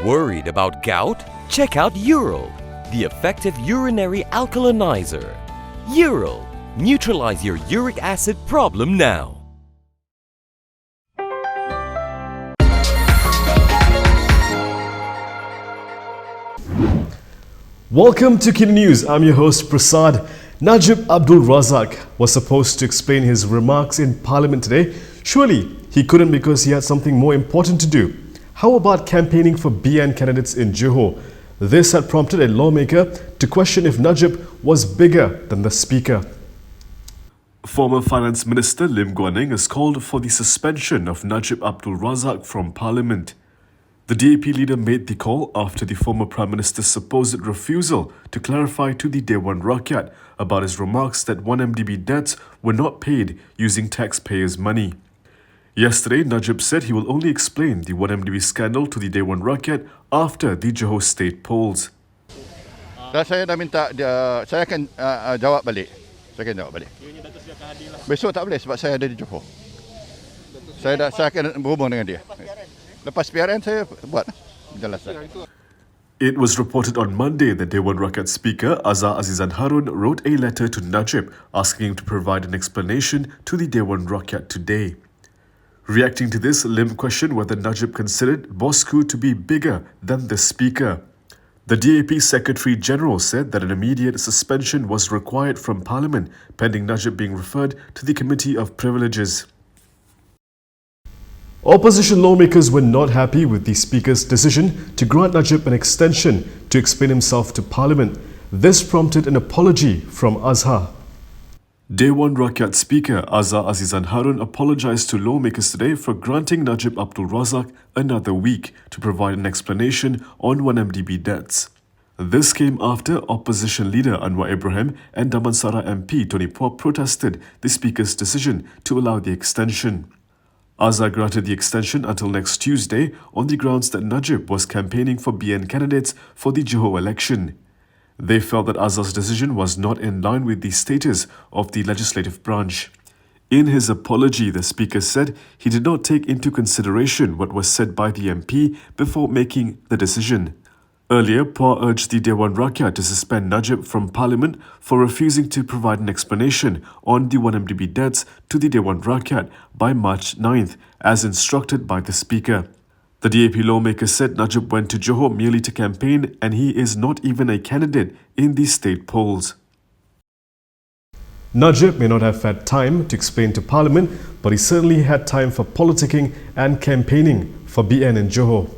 Worried about gout? Check out Ural, the effective urinary alkalinizer. Ural, neutralize your uric acid problem now. Welcome to KiniNews. I'm your host Prasad. Najib Abdul Razak was supposed to explain his remarks in Parliament today. Surely he couldn't because he had something more important to do. How about campaigning for BN candidates in Johor? This had prompted a lawmaker to question if Najib was bigger than the Speaker. Former Finance Minister Guan Eng has called for the suspension of Najib Abdul Razak from Parliament. The DAP leader made the call after the former Prime Minister's supposed refusal to clarify to the Dewan Rakyat about his remarks that 1MDB debts were not paid using taxpayers' money. Yesterday, Najib said he will only explain the 1MDB scandal to the Dewan Rakyat after the Johor state polls. Saya dah minta, saya akan jawab balik. Saya akan jawab balik. Besok tak boleh sebab saya ada di Johor. Saya akan berhubung dengan dia. Lepas PRN saya buat penjelasan. It was reported on Monday that Dewan Rakyat Speaker Azhar Azizan Harun wrote a letter to Najib asking him to provide an explanation to the Dewan Rakyat today. Reacting to this, Lim questioned whether Najib considered Bosku to be bigger than the Speaker. The DAP Secretary General said that an immediate suspension was required from Parliament, pending Najib being referred to the Committee of Privileges. Opposition lawmakers were not happy with the Speaker's decision to grant Najib an extension to explain himself to Parliament. This prompted an apology from Azhar. Dewan Rakyat Speaker Azhar Azizan Harun apologised to lawmakers today for granting Najib Abdul Razak another week to provide an explanation on 1MDB debts. This came after opposition leader Anwar Ibrahim and Damansara MP Tony Pop protested the Speaker's decision to allow the extension. Azhar granted the extension until next Tuesday on the grounds that Najib was campaigning for BN candidates for the Johor election. They felt that Azhar's decision was not in line with the status of the legislative branch. In his apology, the Speaker said he did not take into consideration what was said by the MP before making the decision. Earlier, PA urged the Dewan Rakyat to suspend Najib from Parliament for refusing to provide an explanation on the 1MDB debts to the Dewan Rakyat by March 9th, as instructed by the Speaker. The DAP lawmaker said Najib went to Johor merely to campaign and he is not even a candidate in the state polls. Najib may not have had time to explain to Parliament, but he certainly had time for politicking and campaigning for BN in Johor.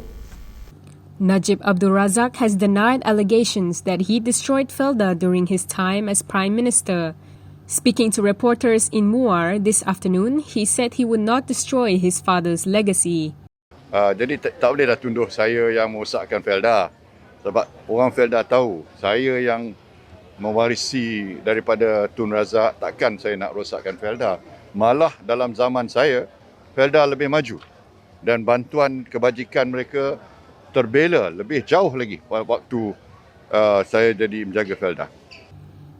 Najib Abdul Razak has denied allegations that he destroyed Felda during his time as Prime Minister. Speaking to reporters in Muar this afternoon, he said he would not destroy his father's legacy. Jadi tak boleh dah tunduh saya yang merosakkan Felda. Sebab orang Felda tahu saya yang mewarisi daripada Tun Razak, takkan saya nak rosakkan Felda. Malah dalam zaman saya, Felda lebih maju. Dan bantuan kebajikan mereka terbela lebih jauh lagi waktu saya jadi menjaga Felda.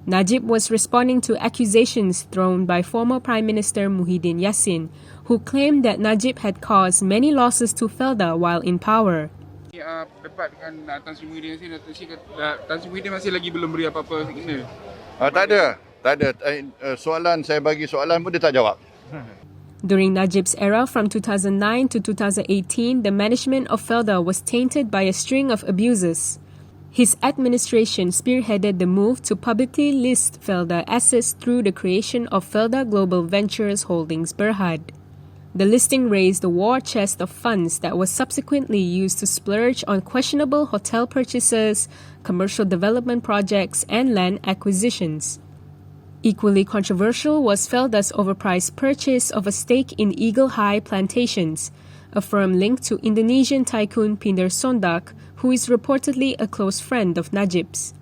Najib was responding to accusations thrown by former Prime Minister Muhyiddin Yassin, who claimed that Najib had caused many losses to Felda while in power. Debat dengan Tan Sri Muhyiddin Tan Sri Muhyiddin masih lagi belum beri apa-apa signal. Tak ada. Soalan saya bagi soalan pun dia tak jawab. During Najib's era from 2009 to 2018, the management of Felda was tainted by a string of abuses. His administration spearheaded the move to publicly list Felda assets through the creation of Felda Global Ventures Holdings Berhad. The listing raised a war chest of funds that was subsequently used to splurge on questionable hotel purchases, commercial development projects, and land acquisitions. Equally controversial was Felda's overpriced purchase of a stake in Eagle High Plantations, a firm linked to Indonesian tycoon Pinder Sondak, who is reportedly a close friend of Najib's.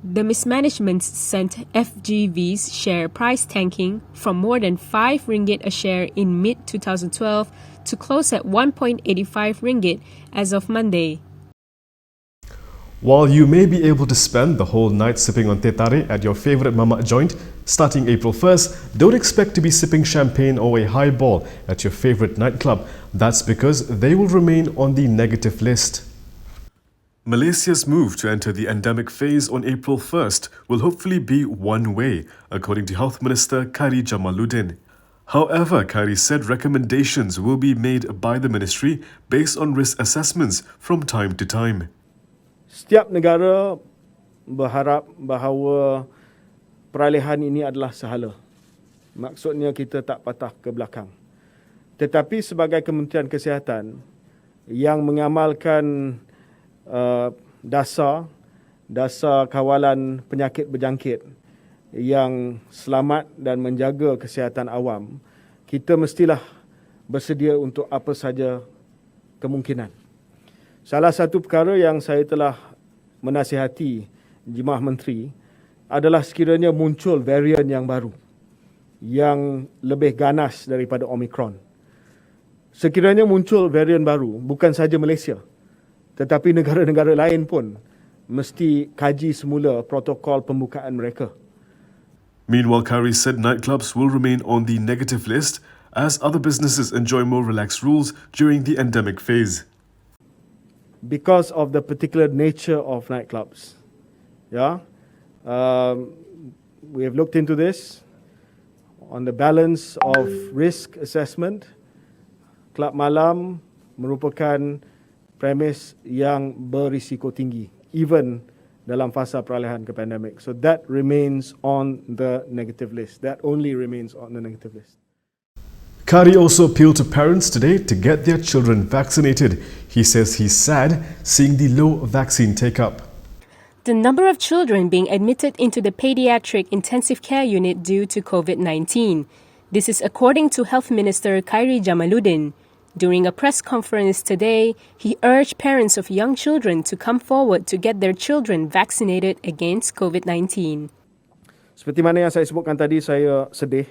The mismanagement sent FGV's share price tanking from more than 5 ringgit a share in mid-2012 to close at 1.85 ringgit as of Monday. While you may be able to spend the whole night sipping on teh tarik at your favourite mamak joint, starting April 1st, don't expect to be sipping champagne or a highball at your favourite nightclub. That's because they will remain on the negative list. Malaysia's move to enter the endemic phase on April 1st will hopefully be one way, according to Health Minister Khairi Jamaluddin. However, Khairi said recommendations will be made by the ministry based on risk assessments from time to time. Setiap negara berharap bahawa peralihan ini adalah sahala. Maksudnya kita tak patah ke belakang. Tetapi sebagai Kementerian Kesihatan yang mengamalkan dasar kawalan penyakit berjangkit yang selamat dan menjaga kesihatan awam, kita mestilah bersedia untuk apa saja kemungkinan. Salah satu perkara yang saya telah menasihati Jemaah Menteri adalah sekiranya muncul varian yang baru yang lebih ganas daripada Omicron. Sekiranya muncul varian baru, bukan saja Malaysia, tetapi negara-negara lain pun mesti kaji semula protokol pembukaan mereka. Meanwhile, Khairi said nightclubs will remain on the negative list as other businesses enjoy more relaxed rules during the endemic phase. Because of the particular nature of nightclubs. We have looked into this on the balance of risk assessment. Kelab malam merupakan premis yang berisiko tinggi, even dalam fasa peralihan ke pandemik. So that remains on the negative list. That only remains on the negative list. Khairi also appealed to parents today to get their children vaccinated. He says he's sad seeing the low vaccine take-up. The number of children being admitted into the pediatric intensive care unit due to COVID-19. This is according to Health Minister Khairi Jamaluddin. During a press conference today, he urged parents of young children to come forward to get their children vaccinated against COVID-19. Seperti mana yang saya sebutkan tadi, saya sedih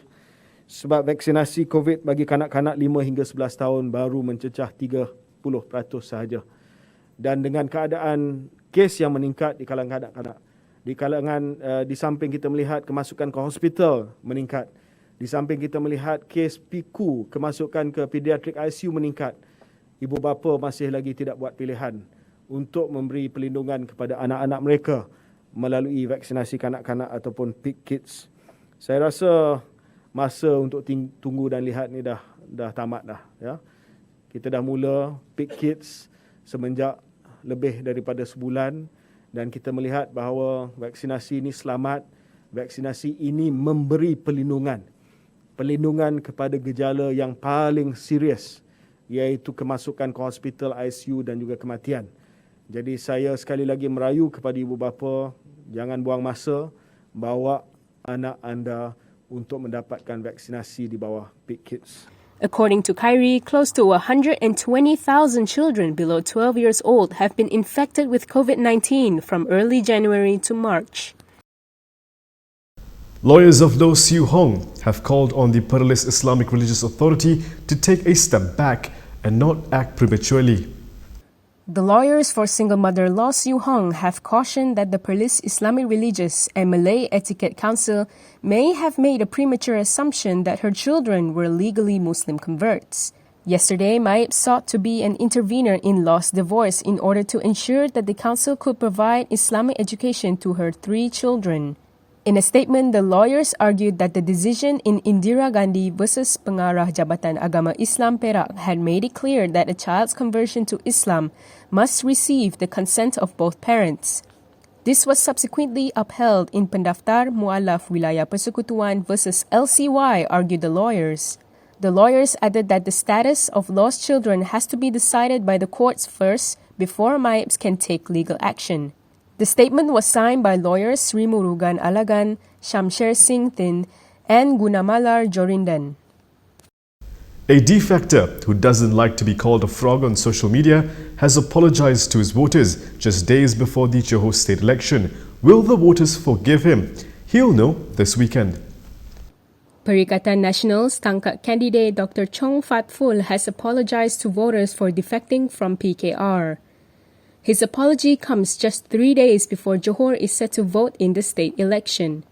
sebab vaksinasi COVID bagi kanak-kanak 5 hingga 11 tahun baru mencecah 30% sahaja. Dan dengan keadaan kes yang meningkat di kalangan kanak-kanak, di samping kita melihat kemasukan ke hospital meningkat, di samping kita melihat kes PIKU, kemasukan ke pediatric ICU meningkat, ibu bapa masih lagi tidak buat pilihan untuk memberi perlindungan kepada anak-anak mereka melalui vaksinasi kanak-kanak ataupun PIK kids. Saya rasa masa untuk tunggu dan lihat ni dah tamat dah. Ya. Kita dah mula PIK kids semenjak lebih daripada sebulan dan kita melihat bahawa vaksinasi ini selamat, vaksinasi ini memberi perlindungan kepada gejala yang paling serius, iaitu kemasukan ke hospital, ICU dan juga kematian. Jadi saya sekali lagi merayu kepada ibu bapa, jangan buang masa, bawa anak anda untuk mendapatkan vaksinasi di bawah PIK kids. According to Khairi, close to 120,000 children below 12 years old have been infected with COVID-19 from early January to March. Lawyers of Low Siu Hong have called on the Pluralist Islamic Religious Authority to take a step back and not act prematurely. The lawyers for single mother Law Siu Hong have cautioned that the Pluralist Islamic Religious and Malay Etiquette Council may have made a premature assumption that her children were legally Muslim converts. Yesterday, Maib sought to be an intervener in Law's divorce in order to ensure that the council could provide Islamic education to her 3 children. In a statement, the lawyers argued that the decision in Indira Gandhi versus Pengarah Jabatan Agama Islam Perak had made it clear that a child's conversion to Islam must receive the consent of both parents. This was subsequently upheld in Pendaftar Mualaf Wilayah Persekutuan versus LCY, argued the lawyers. The lawyers added that the status of lost children has to be decided by the courts first before Maibs can take legal action. The statement was signed by lawyers Sri Murugan Alagan, Shamsher Singh Thin, and Gunamalar Jorindan. A defector who doesn't like to be called a frog on social media has apologised to his voters just days before the Johor state election. Will the voters forgive him? He'll know this weekend. Perikatan Nasional's tangkap candidate Dr. Chong Fat Ful has apologised to voters for defecting from PKR. His apology comes just 3 days before Johor is set to vote in the state election.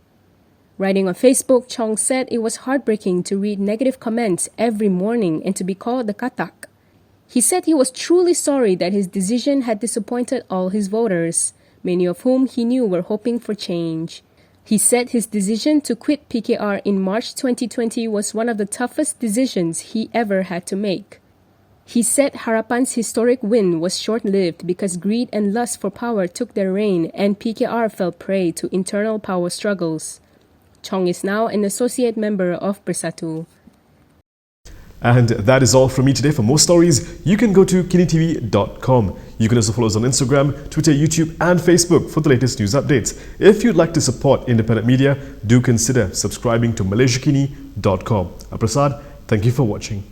Writing on Facebook, Chong said it was heartbreaking to read negative comments every morning and to be called the katak. He said he was truly sorry that his decision had disappointed all his voters, many of whom he knew were hoping for change. He said his decision to quit PKR in March 2020 was one of the toughest decisions he ever had to make. He said Harapan's historic win was short-lived because greed and lust for power took their reign and PKR fell prey to internal power struggles. Chong is now an associate member of Bersatu. And that is all from me today. For more stories, you can go to KiniTV.com. You can also follow us on Instagram, Twitter, YouTube and Facebook for the latest news updates. If you'd like to support independent media, do consider subscribing to MalaysiaKini.com. I'm Prasad. Thank you for watching.